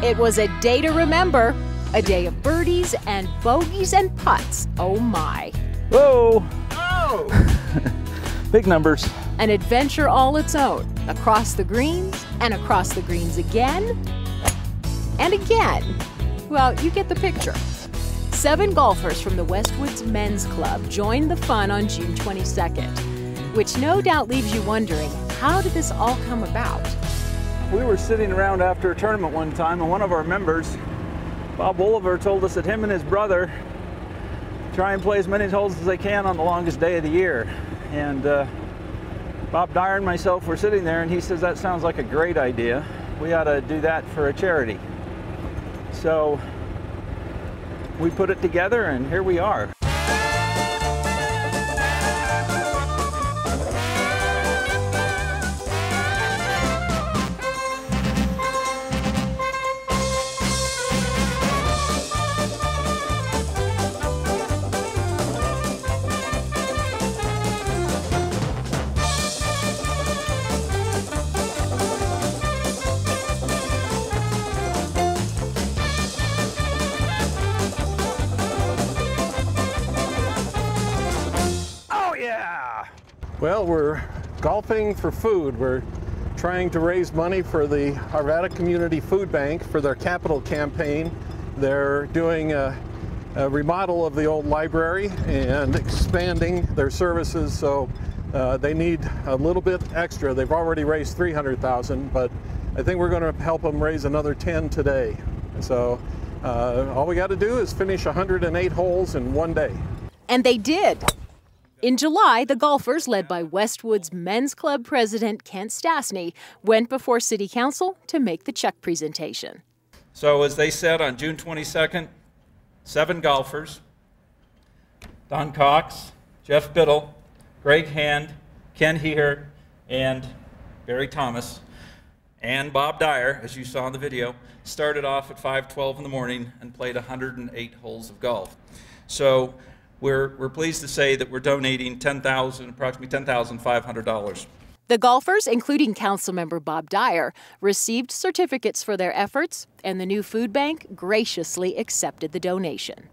It was a day to remember, a day of birdies and bogeys and putts. Oh my. Whoa! Oh! Big numbers. An adventure all its own, across the greens and across the greens again and again. Well, you get the picture. 7 golfers from the Westwoods Men's Club joined the fun on June 22nd, which no doubt leaves you wondering, how did this all come about? We were sitting around after a tournament one time, and one of our members, Bob Wolliver, told us that him and his brother try and play as many holes as they can on the longest day of the year. And Bob Dyer and myself were sitting there, and he says, that sounds like a great idea. We ought to do that for a charity. So we put it together, and here we are. Well, we're golfing for food. We're trying to raise money for the Arvada Community Food Bank for their capital campaign. They're doing a remodel of the old library and expanding their services, so they need a little bit extra. They've already raised $300,000, but I think we're going to help them raise another 10 today. So all we got to do is finish 108 holes in one day. And they did. In July, the golfers, led by Westwoods Men's Club President Kent Stastny, went before City Council to make the check presentation. So as they said on June 22nd, 7 golfers, Don Cox, Jeff Biddle, Greg Hand, Ken Heher, and Barry Thomas, and Bob Dyer, as you saw in the video, started off at 5:12 in the morning and played 108 holes of golf. So we're pleased to say that we're donating approximately $10,500. The golfers, including Councilmember Bob Dyer, received certificates for their efforts, and the new food bank graciously accepted the donation.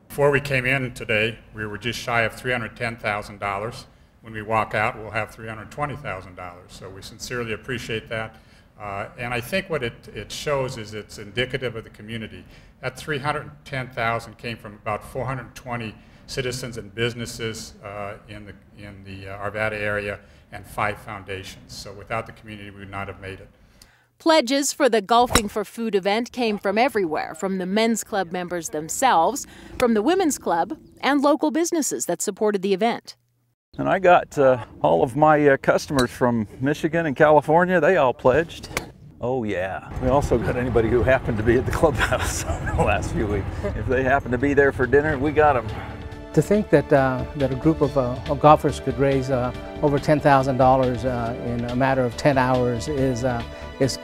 Before we came in today, we were just shy of $310,000. When we walk out, we'll have $320,000. So we sincerely appreciate that. And I think what it shows is it's indicative of the community. That $310,000 came from about 420 citizens and businesses in the Arvada area and 5 foundations. So without the community, we would not have made it. Pledges for the Golfing for Food event came from everywhere, from the men's club members themselves, from the women's club, and local businesses that supported the event. And I got all of my customers from Michigan and California. They all pledged. Oh yeah. We also got anybody who happened to be at the clubhouse the last few weeks. If they happened to be there for dinner, we got them. To think that that a group of golfers could raise over $10,000 in a matter of 10 hours is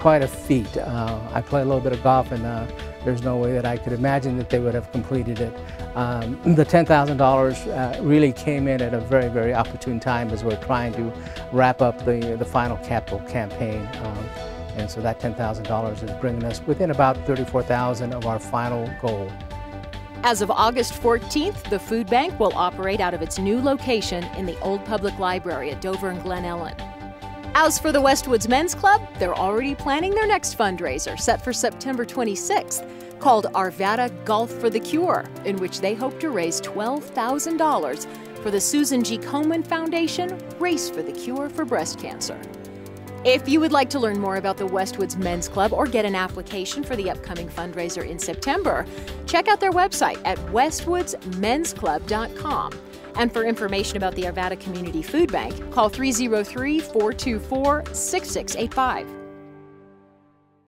quite a feat. I play a little bit of golf, and there's no way that I could imagine that they would have completed it. The $10,000 really came in at a very, very opportune time as we're trying to wrap up the final capital campaign. And so that $10,000 is bringing us within about $34,000 of our final goal. As of August 14th, the food bank will operate out of its new location in the Old Public Library at Dover and Glen Ellen. As for the Westwoods Men's Club, they're already planning their next fundraiser, set for September 26th, called Arvada Golf for the Cure, in which they hope to raise $12,000 for the Susan G. Komen Foundation Race for the Cure for Breast Cancer. If you would like to learn more about the Westwoods Men's Club or get an application for the upcoming fundraiser in September, check out their website at westwoodsmensclub.com. And for information about the Arvada Community Food Bank, call 303-424-6685.